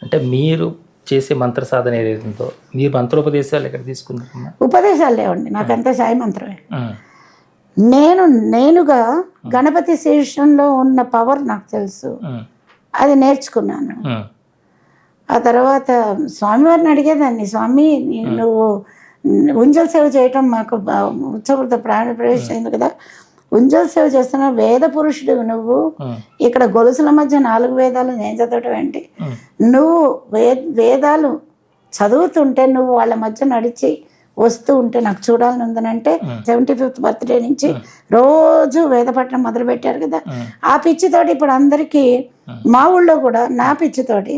అంటే మీరు చేసే మంత్ర సాధన ఏదైతుందో మీరు మంత్రోపదేశాలు ఎక్కడ తీసుకున్నారమ్మా? ఉపదేశాలు లేవండి, నాకంతా సాయి మంత్రమే. నేనుగా గణపతి శీర్షంలో ఉన్న పవర్ నాకు తెలుసు, అది నేర్చుకున్నాను. ఆ తర్వాత స్వామివారిని అడిగేదాన్ని, స్వామి నువ్వు ఉంజల్ సేవ చేయటం మాకు ఉత్సవృత ప్రాణ ప్రవేశం అయింది కదా, ఉంజల్ సేవ చేస్తున్న వేద పురుషుడు నువ్వు, ఇక్కడ గొలుసుల మధ్య 4 వేదాలు నేను చదవటం ఏంటి, నువ్వు వేదాలు చదువుతుంటే నువ్వు వాళ్ళ మధ్య నడిచి వస్తూ ఉంటే నాకు చూడాలని ఉందనంటే 75th బర్త్డే నుంచి రోజు వేదపట్నం మొదలు పెట్టారు కదా. ఆ పిచ్చితోటి ఇప్పుడు అందరికీ, మా ఊళ్ళో కూడా నా పిచ్చితోటి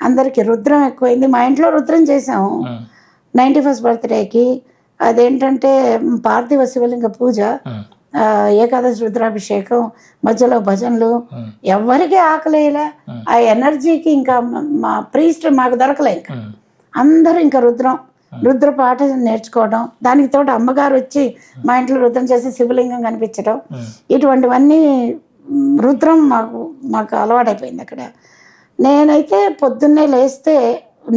అందరికీ రుద్రం ఎక్కువైంది. మా ఇంట్లో రుద్రం చేసాము 91st బర్త్డేకి. అదేంటంటే పార్థివ శివలింగ పూజ, ఏకాదశి రుద్రాభిషేకం, మధ్యలో భజనలు, ఎవరికి ఆకలేలా. ఆ ఎనర్జీకి ఇంకా మా ప్రీస్ట్ మాకు దొరకలే, ఇంకా అందరూ ఇంకా రుద్ర పాట నేర్చుకోవడం, దానికి తోటి అమ్మగారు వచ్చి మా ఇంట్లో రుద్రం చేసి శివలింగం కనిపించడం, ఇటువంటివన్నీ రుద్రం మాకు అలవాటైపోయింది అక్కడ. నేనైతే పొద్దున్నే లేస్తే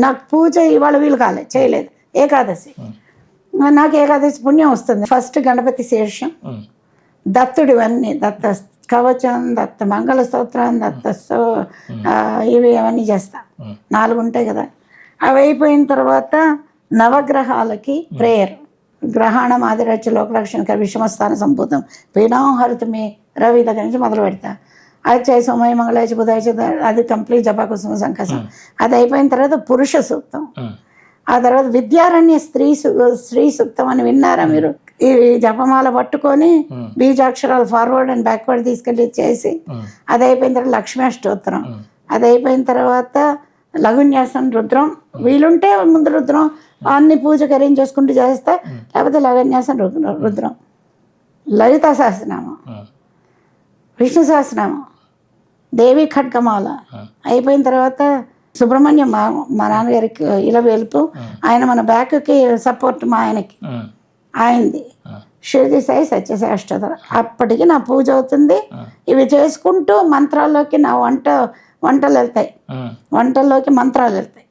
నాకు పూజ ఇవాళ వీలు చేయలేదు, ఏకాదశి, నాకు ఏకాదశి పుణ్యం వస్తుంది. ఫస్ట్ గణపతి శీర్షం, దత్తుడు, ఇవన్నీ దత్త కవచం, దత్త మంగళ స్తోత్రం, దత్త ఇవి అవన్నీ చేస్తా, 4 ఉంటాయి కదా. అవి అయిపోయిన తర్వాత నవగ్రహాలకి ప్రేయర్, గ్రహణం ఆదిరచ లోకలక్షణ విషమస్థాన సంభూతం పీడాం హరితమే రవి దగ్గర నుంచి మొదలు పెడతా. అది చేసి సోమయ మంగళాయ బుధాయ, అది కంప్లీట్ జపాకుసుమ సంకసం. అది అయిపోయిన తర్వాత పురుష సూక్తం, ఆ తర్వాత విద్యారణ్య స్త్రీ సూక్తం అని విన్నారా మీరు? ఈ జపమాల పట్టుకొని బీజాక్షరాలు ఫార్వర్డ్ అండ్ బ్యాక్వర్డ్ తీసుకెళ్ళి చేసి, అది అయిపోయిన తర్వాత లక్ష్మీ అష్టోత్తరం, అది అయిపోయిన తర్వాత లఘున్యాసం, రుద్రం, వీలుంటే ముందు రుద్రం అన్ని పూజకు అరేంజ్ చేసుకుంటూ చేస్తా, లేకపోతే లఘున్యాసం, రుద్రం, లలితా సహస్రనామం, విష్ణు సహస్రనామం, దేవి ఖడ్గమాల అయిపోయిన తర్వాత సుబ్రహ్మణ్యం, మా నాన్నగారికి ఇలా వెలుపు, ఆయన మన బ్యాక్కి సపోర్ట్, మా ఆయనకి ఆయనది షిరిడి సాయి సత్యసాయి అష్టోత్తరం. అప్పటికి నా పూజ అవుతుంది. ఇవి చేసుకుంటూ మంత్రాల్లోకి నా వంటలు వెళ్తాయి, వంటల్లోకి మంత్రాలు వెళ్తాయి.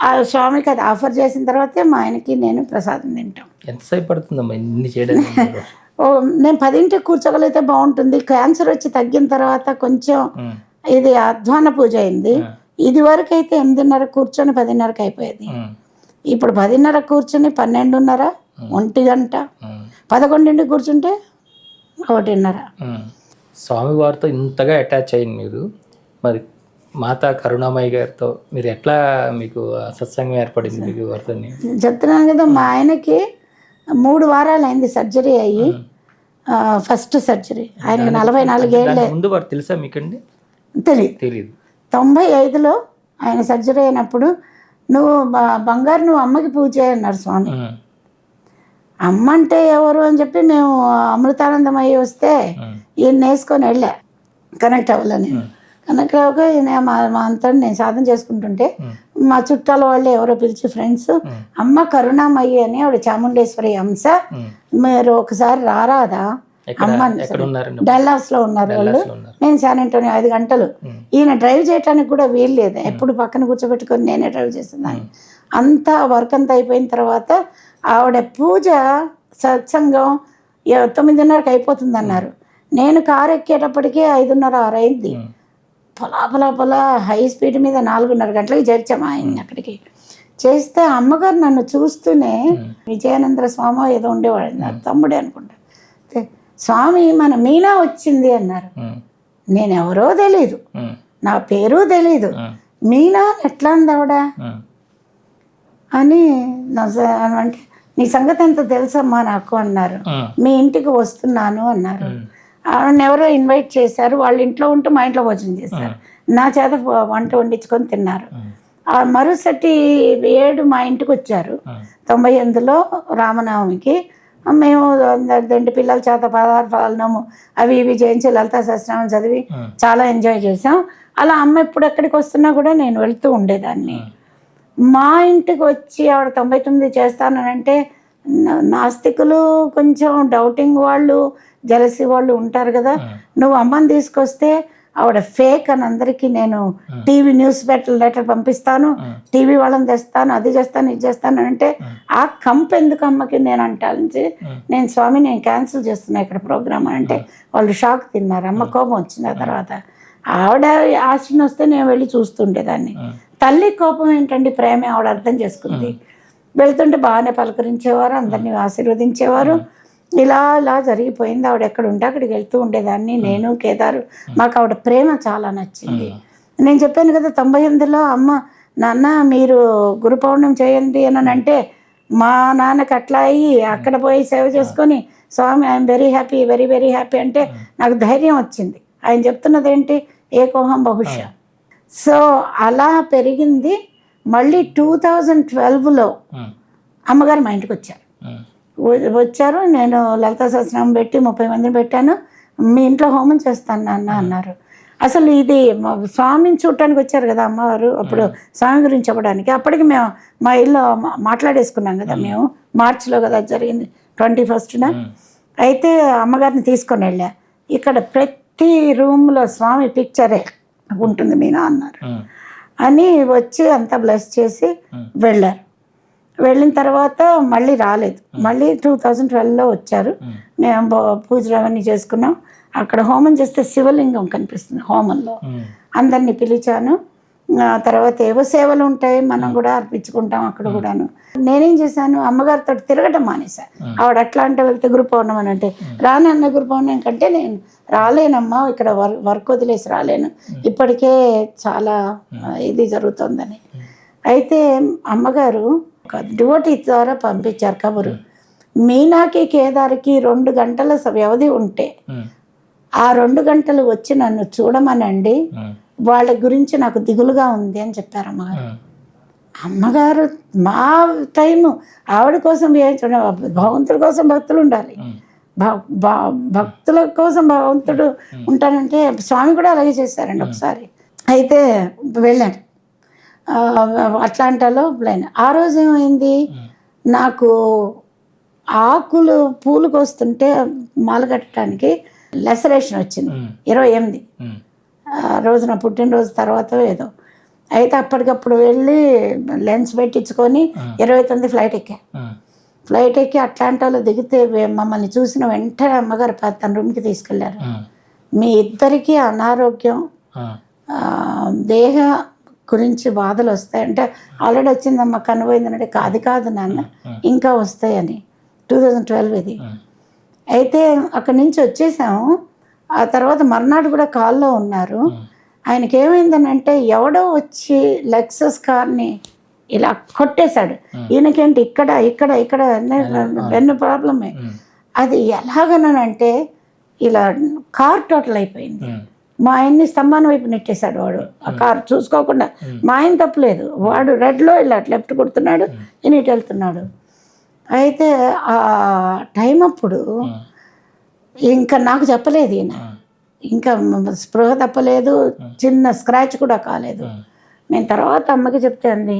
ఆ స్వామికి అది ఆఫర్ చేసిన తర్వాతే మా ఆయనకి నేను ప్రసాదం తింటాం. ఎంతసేపు పడుతుందమ్మా ఇన్ని చేయడానికి? నేను 10ంటికి కూర్చోగలిగితే బాగుంటుంది. క్యాన్సర్ వచ్చి తగ్గిన తర్వాత కొంచెం ఇది అధ్వాన పూజ అయింది. ఇది వరకు అయితే 8:30 కూర్చొని 10:30కి అయిపోయేది. ఇప్పుడు 10:30 కూర్చొని 12:30, 1 గంట, 11ంటికి కూర్చుంటే 1:30. స్వామివారితో ఇంతగా అటాచ్ అయింది మీరు, మరి మాతా కరుణామయ్య గారితో మీరు ఎట్లా, మీకు సత్సంగం ఏర్పడింది మీకు వారితో? చెప్తున్నాను కదా, మా ఆయనకి 3 వారాలు అయింది సర్జరీ అయ్యి, ఫస్ట్ సర్జరీ. ఆయనకి 44 ఏళ్ళే. ముందు వారు తెలుసా మీకండి? తెలియదు. 95లో ఆయన సర్జరీ అయినప్పుడు, నువ్వు బంగారు నువ్వు అమ్మకి పూజ చేయన్నారు స్వామి. అమ్మ అంటే ఎవరు అని చెప్పి మేము అమృతానందం అయ్యి వస్తే ఈయన వేసుకొని వెళ్ళా, కనెక్ట్ అవ్వాలని. కనెక్ట్ అవ్వక మా అంతా నేను సాధన చేసుకుంటుంటే మా చుట్టాల వాళ్ళు ఎవరో పిలిచి ఫ్రెండ్స్, అమ్మ కరుణామయ్యి అని ఆవిడ చాముండేశ్వరి అంశ, మీరు ఒకసారి రారాదా అమ్మ. డల్లాస్లో ఉన్నారు వాళ్ళు, నేను శాన్ అంటోనియో 5 గంటలు. ఈయన డ్రైవ్ చేయడానికి కూడా వీలు లేదు, ఎప్పుడు పక్కన కూర్చోబెట్టుకొని నేనే డ్రైవ్ చేస్తున్నాను. అంతా వర్క్ అంతా అయిపోయిన తర్వాత ఆవిడ పూజ సత్సంగం 9:30కి అయిపోతుంది అన్నారు. నేను కారు ఎక్కేటప్పటికే 5:30, 6 అయింది. పొలా హై స్పీడ్ మీద 4:30 గంటలకి చేర్చాము ఆయన్ని అక్కడికి. చేస్తే అమ్మగారు నన్ను చూస్తూనే, విజయానంద స్వామి ఏదో ఉండేవాడు, నా తమ్ముడే అనుకుంటా, స్వామి మన మీనా వచ్చింది అన్నారు. నేను ఎవరో తెలీదు, నా పేరు తెలీదు, మీనా ఎట్లా అంది ఆవిడ అని అంటే, నీ సంగతి ఎంత తెలుసమ్మా నాకు అన్నారు. మీ ఇంటికి వస్తున్నాను అన్నారు. ఆవిడని ఎవరో ఇన్వైట్ చేశారు, వాళ్ళ ఇంట్లో ఉంటూ మా ఇంట్లో భోజనం చేశారు, నా చేత వంట వండించుకొని తిన్నారు. ఆ మరుసటి 7 మా ఇంటికి వచ్చారు 98లో రామనవమికి. మేము 2 పిల్లల చేత పదార్థాలను అవి ఇవి చేయించి లలితా సహస్రనామం చదివి చాలా ఎంజాయ్ చేసాం. అలా అమ్మ ఎప్పుడు ఎక్కడికి వస్తున్నా కూడా నేను వెళ్తూ ఉండేదాన్ని. మా ఇంటికి వచ్చి ఆవిడ 99 చేస్తానంటే, నాస్తికులు, కొంచెం డౌటింగ్ వాళ్ళు, జలసి వాళ్ళు ఉంటారు కదా, నువ్వు అమ్మని తీసుకొస్తే ఆవిడ ఫేక్ అని అందరికీ నేను టీవీ న్యూస్ లెటర్ పంపిస్తాను, టీవీ వాళ్ళని తెస్తాను, అది చేస్తాను, ఇది చేస్తాను అంటే ఆ కంపు ఎందుకు అమ్మకి నేను అంటానికి నేను స్వామి నేను క్యాన్సిల్ చేస్తున్నా ఇక్కడ ప్రోగ్రామ్ అంటే వాళ్ళు షాక్ తిన్నారు. అమ్మ కోపం వచ్చింది. ఆ తర్వాత ఆవిడ ఆశ్రమం వస్తే నేను వెళ్ళి చూస్తుండేదాన్ని. తల్లి కోపం ఏంటండి, ప్రేమ ఆవిడ అర్థం చేసుకుంది. వెళ్తుంటే బాగానే పలకరించేవారు, అందరినీ ఆశీర్వదించేవారు. ఇలా జరిగిపోయింది. ఆవిడ ఎక్కడ ఉంటే అక్కడికి వెళ్తూ ఉండేదాన్ని, నేను కేదారు. మాకు ఆవిడ ప్రేమ చాలా నచ్చింది. నేను చెప్పాను కదా 98లో అమ్మ నాన్న మీరు గురు పౌర్ణమి చేయండి అని అంటే మా నాన్నకి అట్లా అయ్యి అక్కడ పోయి సేవ చేసుకొని స్వామి I'm very happy, very very happy అంటే నాకు ధైర్యం వచ్చింది. ఆయన చెప్తున్నది ఏంటి, ఏకోహం బహుశా. సో అలా పెరిగింది. మళ్ళీ 2012లో అమ్మగారు మా ఇంటికి వచ్చారు. నేను లలితా సహస్రనామం పెట్టి 30 మందిని పెట్టాను. మీ ఇంట్లో హోమం చేస్తాను నాన్న అన్నారు. అసలు ఇది స్వామిని చూడటానికి వచ్చారు కదా అమ్మవారు, అప్పుడు స్వామి గురించి చెప్పడానికి. అప్పటికి మేము మా ఇల్లు మాట్లాడేసుకున్నాం కదా, మేము మార్చిలో కదా జరిగింది 21న. అయితే అమ్మగారిని తీసుకొని వెళ్ళా. ఇక్కడ ప్రతి రూమ్లో స్వామి పిక్చరే ఉంటుంది మీనా అన్నారు అని వచ్చి అంతా బ్లెస్ చేసి వెళ్ళారు. వెళ్ళిన తర్వాత మళ్ళీ రాలేదు. మళ్ళీ 2012లో వచ్చారు. మేము పూజలు అవన్నీ చేసుకున్నాం. అక్కడ హోమం చేస్తే శివలింగం కనిపిస్తుంది హోమంలో. అందరినీ పిలిచాను. తర్వాత ఏవో సేవలు ఉంటాయి, మనం కూడా అర్పించుకుంటాం అక్కడ కూడాను. నేనేం చేశాను, అమ్మగారితో తిరగటం మానేసా. ఆవిడ అట్లా అంటే వెళ్తే గురు పౌర్ణమి అంటే రానన్న గురు పౌర్ణమి కంటే నేను రాలేనమ్మా, ఇక్కడ వర్క్ వదిలేసి రాలేను, ఇప్పటికే చాలా ఇది జరుగుతుందని. అయితే అమ్మగారు డివోటీ ద్వారా పంపించారు కబురు. మీనాకి కేదార్కి 2 గంటల వ్యవధి ఉంటే ఆ 2 గంటలు వచ్చి నన్ను చూడమనండి, వాళ్ళ గురించి నాకు దిగులుగా ఉంది అని చెప్పారు అమ్మగారు. అమ్మగారు మా టైము ఆవిడ కోసం భగవంతుడి కోసం భక్తులు ఉండాలి, భక్తుల కోసం భగవంతుడు ఉంటానంటే స్వామి కూడా అలాగే చేశారండి ఒకసారి. అయితే వెళ్ళాను అట్లాంటాలో ప్లేన్. ఆ రోజు ఏమైంది, నాకు ఆకులు పూలు కోస్తుంటే మాల కట్టడానికి లెసరేషన్ వచ్చింది 28 రోజున, పుట్టినరోజు తర్వాత ఏదో. అయితే అప్పటికప్పుడు వెళ్ళి లెన్స్ పెట్టించుకొని 29 ఫ్లైట్ ఎక్కి అట్లాంటాలో దిగితే మమ్మల్ని చూసిన వెంటనే అమ్మగారు తన రూమ్కి తీసుకెళ్లారు. మీ ఇద్దరికీ అనారోగ్యం, దేహ గురించి బాధలు వస్తాయంటే ఆల్రెడీ వచ్చిందమ్మా కనుపోయిందంటే కాదు నాన్న ఇంకా వస్తాయని. 2012 ఇది. అయితే అక్కడి నుంచి వచ్చేసాము. ఆ తర్వాత మర్నాడు కూడా కాల్లో ఉన్నారు. ఆయనకి ఏమైందని అంటే ఎవడో వచ్చి లెక్సస్ కార్ని ఇలా కొట్టేశాడు. ఈయనకేంటి ఇక్కడ ఇక్కడ ఇక్కడ వెన్ను ప్రాబ్లమే. అది ఎలాగనంటే ఇలా కార్ టోటల్ అయిపోయింది. మా ఆయన్ని స్తంభాన్ని వైపు నెట్టేశాడు వాడు. ఆ కారు చూసుకోకుండా. మా ఆయన తప్పలేదు, వాడు రెడ్లో ఇలా లెఫ్ట్ కొడుతున్నాడు, ఈయన ఇటు వెళ్తున్నాడు. అయితే ఆ టైం అప్పుడు ఇంకా నాకు చెప్పలేదు ఈయన, ఇంకా స్పృహ తప్పలేదు, చిన్న స్క్రాచ్ కూడా కాలేదు. నేను తర్వాత అమ్మకి చెప్తే అంది,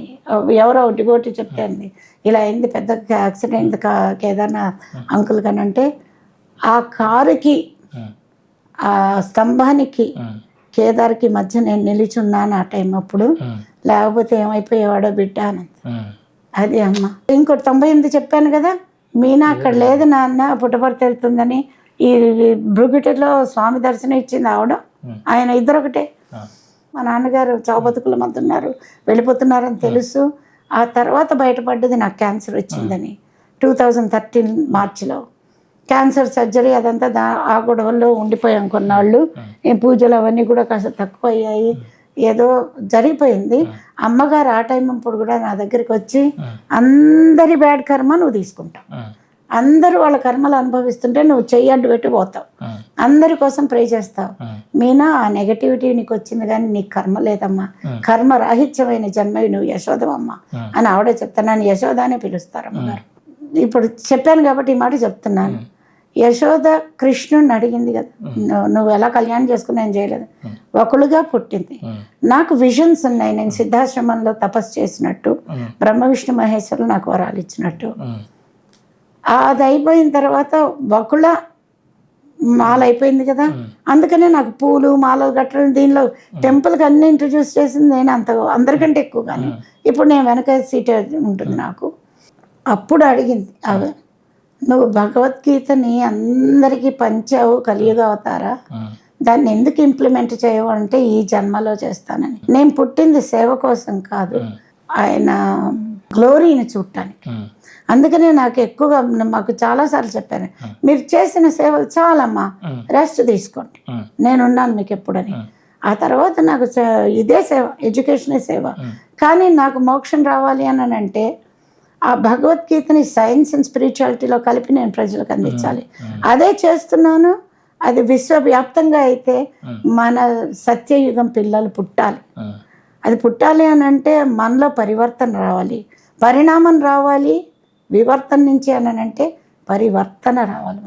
ఎవరో డివోటీ చెప్తే అంది ఇలా అయింది, పెద్ద యాక్సిడెంట్ కేదార్నాథ్ అంకుల్ కనంటే ఆ కారుకి ఆ స్తంభానికి కేదార్కి మధ్య నేను నిలిచున్నాను ఆ టైం అప్పుడు, లేకపోతే ఏమైపోయేవాడో బిడ్డ అని. అది అమ్మ. ఇంకోటి 98 చెప్పాను కదా, మీనా అక్కడ లేదు నాన్న పుట్టపర్తి వెళ్తుందని. ఈ బ్రుగిటిలో స్వామి దర్శనం ఇచ్చింది ఆవిడ, ఆయన ఇద్దరు ఒకటే. మా నాన్నగారు చావు బతుకుల మధ్య ఉన్నారు, వెళ్ళిపోతున్నారని తెలుసు. ఆ తర్వాత బయటపడ్డది నాకు క్యాన్సర్ వచ్చిందని 2013 మార్చిలో. క్యాన్సర్ సర్జరీ అదంతా ఆ గొడవల్లో ఉండిపోయాం కొన్నాళ్ళు. నేను పూజలు అవన్నీ కూడా కాస్త తక్కువ అయ్యాయి, ఏదో జరిగిపోయింది. అమ్మగారు ఆ టైం అప్పుడు కూడా నా దగ్గరికి వచ్చి అందరి బ్యాడ్ కర్మ నువ్వు తీసుకుంటావు, అందరూ వాళ్ళ కర్మలు అనుభవిస్తుంటే నువ్వు చెయ్యి అడ్డు పెట్టి పోతావు, అందరి కోసం ప్రే చేస్తావు. మీనా ఆ నెగటివిటీ నీకు వచ్చింది కానీ నీకు కర్మ లేదమ్మా, కర్మ రాహిత్యమైన జన్మవి నువ్వు యశోదమ్మా అని ఆవిడే చెప్తాను. నన్ను యశోద అనే పిలుస్తారు అమ్మగారు. ఇప్పుడు చెప్పాను కాబట్టి ఈ మాట చెప్తున్నాను. యశోద కృష్ణుడిని అడిగింది కదా, నువ్వు ఎలా కళ్యాణం చేసుకుని నేను చేయలేదు, ఒకళ్ళుగా పుట్టింది. నాకు విజన్స్ ఉన్నాయి, నేను సిద్ధాశ్రమంలో తపస్సు చేసినట్టు, బ్రహ్మ విష్ణు మహేశ్వరులు నాకు వరాలు ఇచ్చినట్టు. అది అయిపోయిన తర్వాత ఒకళ్ళ మాల అయిపోయింది కదా, అందుకనే నాకు పూలు మాలలు కట్టడం, దీనిలో టెంపుల్కి అన్ని ఇంట్రడ్యూస్ చేసింది నేను, అందరికంటే ఎక్కువ. కానీ ఇప్పుడు నేను వెనక సీట్ ఉంటుంది నాకు. అప్పుడు అడిగింది అవి, నువ్వు భగవద్గీతని అందరికీ పంచావు కలియుగ అవతారా, దాన్ని ఎందుకు ఇంప్లిమెంట్ చేయవు అంటే ఈ జన్మలో చేస్తానని. నేను పుట్టింది సేవ కోసం కాదు, ఆయన గ్లోరీని చూడటానికి. అందుకనే నాకు ఎక్కువగా, మాకు చాలాసార్లు చెప్పాను, మీరు చేసిన సేవలు చాలమ్మా, రెస్ట్ తీసుకోండి, నేనున్నాను మీకు ఎప్పుడని. ఆ తర్వాత నాకు ఇదే సేవ, ఎడ్యుకేషనే సేవ. కానీ నాకు మోక్షం రావాలి అని అంటే ఆ భగవద్గీతని సైన్స్ అండ్ స్పిరిచువాలిటీలో కలిపి నేను ప్రజలకు అందించాలి. అదే చేస్తున్నాను. అది విశ్వవ్యాప్తంగా అయితే మన సత్యయుగం పిల్లలు పుట్టాలి. అది పుట్టాలి అని అంటే మనలో పరివర్తన రావాలి, పరిణామం రావాలి. వివర్తన నుంచి అని అంటే పరివర్తన రావాలి.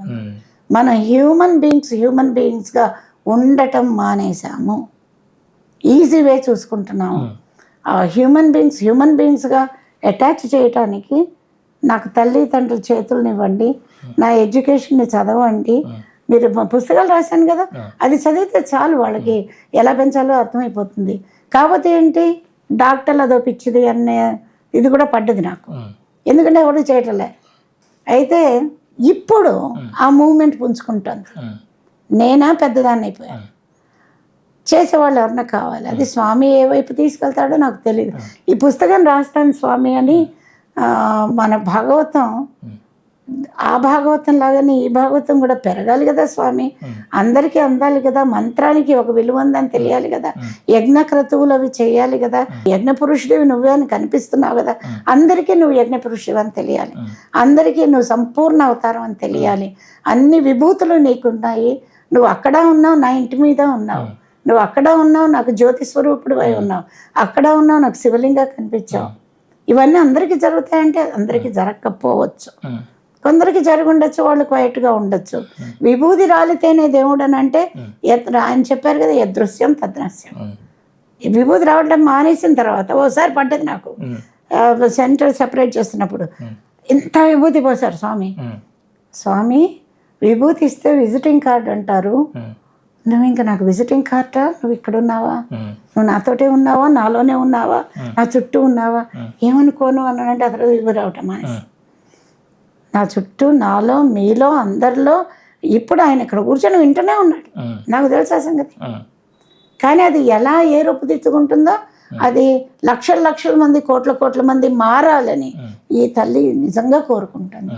మన హ్యూమన్ బీయింగ్స్గా ఉండటం మానేసాము, ఈజీ వే చూసుకుంటున్నాము. ఆ హ్యూమన్ బీయింగ్స్గా అటాచ్ చేయటానికి నాకు తల్లిదండ్రుల చేతులనివ్వండి, నా ఎడ్యుకేషన్ని చదవండి. మీరు పుస్తకాలు రాశాను కదా, అది చదివితే చాలు, వాళ్ళకి ఎలా పెంచాలో అర్థమైపోతుంది. కాకపోతే ఏంటి, డాక్టర్లు అదో పిచ్చిది అనే ఇది కూడా పడ్డది నాకు, ఎందుకంటే ఎవరు చేయటంలే. అయితే ఇప్పుడు ఆ మూమెంట్ పుంజుకుంటుంది. నేనా పెద్దదాన్ని అయిపోయాను, చేసేవాళ్ళు ఎవరన్నా కావాలి. అది స్వామి ఏ వైపు తీసుకెళ్తాడో నాకు తెలియదు. ఈ పుస్తకం రాస్తాను స్వామి అని, మన భాగవతం ఆ భాగవతం లాగానే ఈ భాగవతం కూడా పెరగాలి కదా స్వామి, అందరికీ అందాలి కదా, మంత్రానికి ఒక విలువ ఉందని తెలియాలి కదా, యజ్ఞ క్రతువులు అవి చేయాలి కదా, యజ్ఞ పురుషుడివి నువ్వే అని కనిపిస్తున్నావు కదా, అందరికీ నువ్వు యజ్ఞ పురుషుడు అని తెలియాలి, అందరికీ నువ్వు సంపూర్ణ అవతారం అని తెలియాలి, అన్ని విభూతులు నీకున్నాయి, నువ్వు అక్కడ ఉన్నావు, నా ఇంటి మీద ఉన్నావు, నువ్వు అక్కడ ఉన్నావు, నాకు జ్యోతి స్వరూపుడు అయి ఉన్నావు, అక్కడ ఉన్నావు, నాకు శివలింగా కనిపించావు. ఇవన్నీ అందరికీ జరుగుతాయంటే అందరికీ జరగకపోవచ్చు, కొందరికి జరిగి ఉండొచ్చు, వాళ్ళు క్వైట్గా ఉండొచ్చు. విభూది రాలితేనే దేవుడు అని అంటే ఆయన చెప్పారు కదా, యదృశ్యం తదృశ్యం. విభూది రావడం మానేసిన తర్వాత ఓసారి పడ్డది నాకు, సెంటర్ సెపరేట్ చేస్తున్నప్పుడు ఇంత విభూతి పోసారు స్వామి. స్వామి విభూతి ఇస్తే విజిటింగ్ కార్డు అంటారు, నువ్వు ఇంకా నాకు విజిటింగ్ కార్డా, నువ్వు ఇక్కడ ఉన్నావా, నువ్వు నాతోటే ఉన్నావా, నాలోనే ఉన్నావా, నా చుట్టూ ఉన్నావా, ఏమనుకోను అని అంటే అసలు విభూతి రావటం మానేసి, నా చుట్టూ నాలో మీలో అందరిలో ఇప్పుడు ఆయన ఇక్కడ కూర్చొని వింటూనే ఉన్నాడు, నాకు తెలుసా సంగతి. కానీ అది ఎలా ఏ రూపుదిద్దుకుంటుందో, అది లక్షల మంది కోట్ల మంది మారాలని ఈ తల్లి నిజంగా కోరుకుంటాను.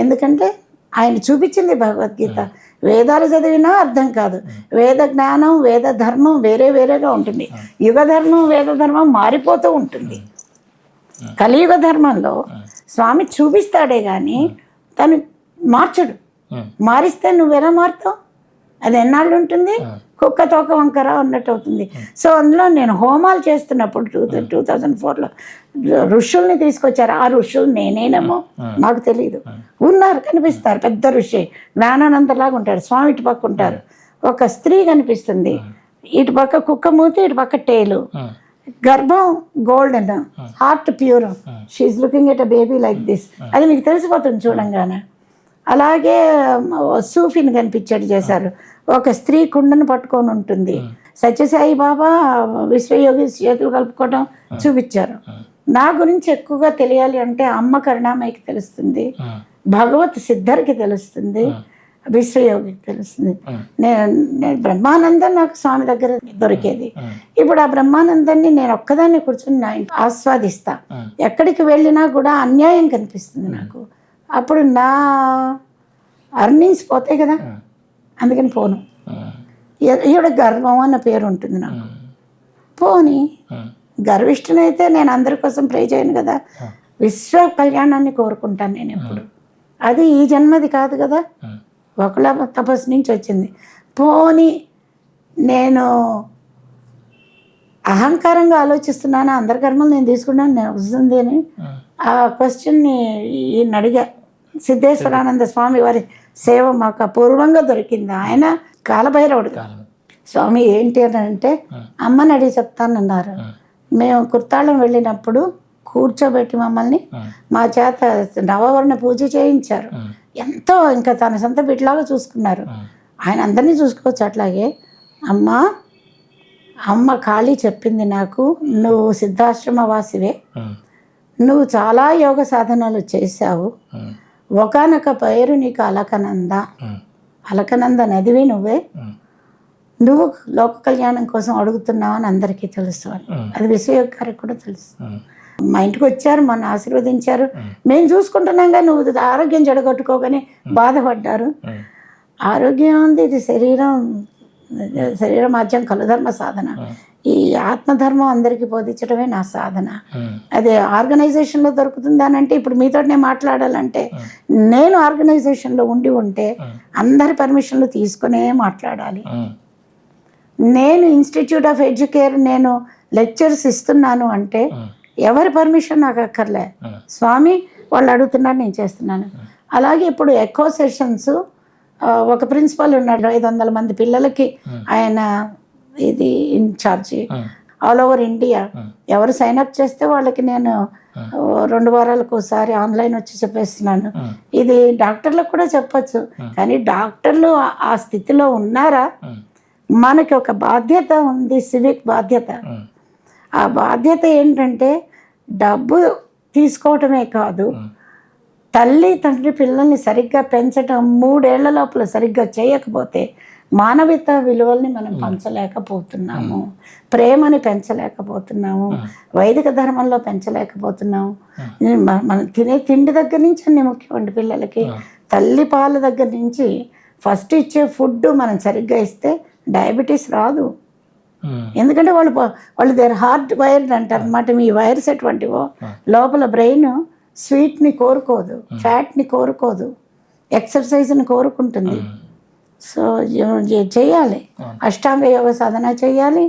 ఎందుకంటే ఆయన చూపించింది భగవద్గీత. వేదాలు చదివినా అర్థం కాదు, వేద జ్ఞానం వేద ధర్మం వేరేగా ఉంటుంది. యుగ ధర్మం వేద ధర్మం మారిపోతూ ఉంటుంది. కలియుగ ధర్మంలో స్వామి చూపిస్తాడే కానీ తను మార్చడు. మారిస్తే నువ్వెలా మారుతావు, అది ఎన్నాళ్ళు ఉంటుంది, కుక్క తోక వంకర అన్నట్టు అవుతుంది. సో అందులో నేను హోమాలు చేస్తున్నప్పుడు 2004లో ఋషుల్ని తీసుకొచ్చారు. ఆ ఋషులు నేనేనేమో నాకు తెలియదు, ఉన్నారు, కనిపిస్తారు, పెద్ద ఋషి జ్ఞానానందలాగా ఉంటారు. స్వామి ఇటు పక్క ఉంటారు, ఒక స్త్రీ కనిపిస్తుంది, ఇటు పక్క కుక్క మూతి, ఇటు పక్క టేలు, గర్భం golden, heart pure, she's looking at a baby like this. అది మీకు తెలిసిపోతుంది చూడంగానే. అలాగే సూఫీని కనిపించేట్టు చేశారు, ఒక స్త్రీ కుండను పట్టుకొని ఉంటుంది. సత్యసాయి బాబా విశ్వయోగి చేతులు కలుపుకోవడం చూపించారు. నా గురించి ఎక్కువగా తెలియాలి అంటే అమ్మ కరుణామయ్యకి తెలుస్తుంది, భగవత్ సిద్ధర్కి తెలుస్తుంది, విశ్వయోగికి తెలుస్తుంది. నేను బ్రహ్మానందం నాకు స్వామి దగ్గర దొరికేది. ఇప్పుడు ఆ బ్రహ్మానందాన్ని నేను ఒక్కదాన్ని కూర్చొని నా ఆస్వాదిస్తా. ఎక్కడికి వెళ్ళినా కూడా అన్యాయం కనిపిస్తుంది నాకు. అప్పుడు నా అర్నింగ్స్ పోతాయి కదా, అందుకని పోను. ఈవిడ గర్వం అన్న పేరు ఉంటుంది నాకు, పోని గర్విష్ఠనైతే నేను అందరి కోసం ప్రే చేయను కదా, విశ్వ కళ్యాణాన్ని కోరుకుంటాను నేను ఎప్పుడు. అది ఈ జన్మది కాదు కదా, ఒకళ్ళ తపస్సు నుంచి వచ్చింది. పోని నేను అహంకారంగా ఆలోచిస్తున్నాను, అందరి కర్మలు నేను తీసుకున్నాను, నేను వస్తుంది అని ఆ క్వశ్చన్ని ఈయన అడిగా. సిద్ధేశ్వరానంద స్వామి వారి సేవ మాకు అపూర్వంగా దొరికింది. ఆయన కాలభైరవుడు. స్వామి ఏంటి అని అంటే అమ్మని అడిగి చెప్తానన్నారు. మేము కుర్తాళం వెళ్ళినప్పుడు కూర్చోబెట్టి మమ్మల్ని మా చేత నవవర్ణ పూజ చేయించారు. ఎంతో ఇంకా తన సొంత బిడ్డలాగా చూసుకున్నారు. ఆయన అందరినీ చూసుకోవచ్చు. అట్లాగే అమ్మ ఖాళీ చెప్పింది నాకు, నువ్వు సిద్ధాశ్రమ వాసివే, నువ్వు చాలా యోగ సాధనలు చేశావు, ఒకానొక పేరు నీకు అలకనంద, అలకనంద నదివి నువ్వే, నువ్వు లోక కళ్యాణం కోసం అడుగుతున్నావు అని అందరికీ తెలుసు అని. అది విశ్వయోగ గారికి కూడా తెలుసు. మా ఇంటికి వచ్చారు, మన ఆశీర్వదించారు, మేము చూసుకుంటున్నాగా, నువ్వు ఆరోగ్యం చెడగొట్టుకోగానే బాధపడ్డారు. ఆరోగ్యం ఉంది, ఇది శరీర మాధ్యం కలుధర్మ సాధన. ఈ ఆత్మధర్మం అందరికీ బోధించడమే నా సాధన. అదే ఆర్గనైజేషన్లో దొరుకుతుందా అని అంటే, ఇప్పుడు మీతో నేను మాట్లాడాలంటే నేను ఆర్గనైజేషన్లో ఉంటే అందరి పర్మిషన్లు తీసుకునే మాట్లాడాలి. నేను ఇన్స్టిట్యూట్ ఆఫ్ ఎడ్యుకేర్ నేను లెక్చర్స్ ఇస్తున్నాను అంటే ఎవరి పర్మిషన్ నాకు అక్కర్లే, స్వామి వాళ్ళు అడుగుతున్నారు నేను చేస్తున్నాను. అలాగే ఇప్పుడు ఎకో సెషన్స్ ఒక ప్రిన్సిపల్ ఉన్నాడు, 500 మంది పిల్లలకి ఆయన ఇది ఇన్ఛార్జి ఆల్ ఓవర్ ఇండియా. ఎవరు సైన్ అప్ చేస్తే వాళ్ళకి నేను 2 వారాలకు ఒకసారి ఆన్లైన్ వచ్చి చెప్పేస్తున్నాను. ఇది డాక్టర్లకు కూడా చెప్పచ్చు, కానీ డాక్టర్లు ఆ స్థితిలో ఉన్నారా? మనకి ఒక బాధ్యత ఉంది, సివిక్ బాధ్యత. ఆ బాధ్యత ఏంటంటే డబ్బు తీసుకోవటమే కాదు, తల్లి తండ్రి పిల్లల్ని సరిగ్గా పెంచటం, 3 ఏళ్ల లోపల సరిగ్గా చేయకపోతే మానవత విలువల్ని మనం పెంచలేకపోతున్నాము, ప్రేమని పెంచలేకపోతున్నాము, వైదిక ధర్మంలో పెంచలేకపోతున్నాము. మనం తినే తిండి దగ్గర నుంచి అన్ని ముఖ్యమండి పిల్లలకి. తల్లి పాల దగ్గర నుంచి ఫస్ట్ ఇచ్చే ఫుడ్ మనం సరిగ్గా ఇస్తే డయాబెటీస్ రాదు. ఎందుకంటే వాళ్ళు దేర్ హార్ట్ వైర్డ్ అంటారు అనమాట. మీ వైర్స్ ఎటువంటివో, లోపల బ్రెయిన్ స్వీట్ని కోరుకోదు, ఫ్యాట్ని కోరుకోదు, ఎక్సర్సైజ్ని కోరుకుంటుంది. సో చేయాలి, అష్టాంగ యోగ సాధన చేయాలి,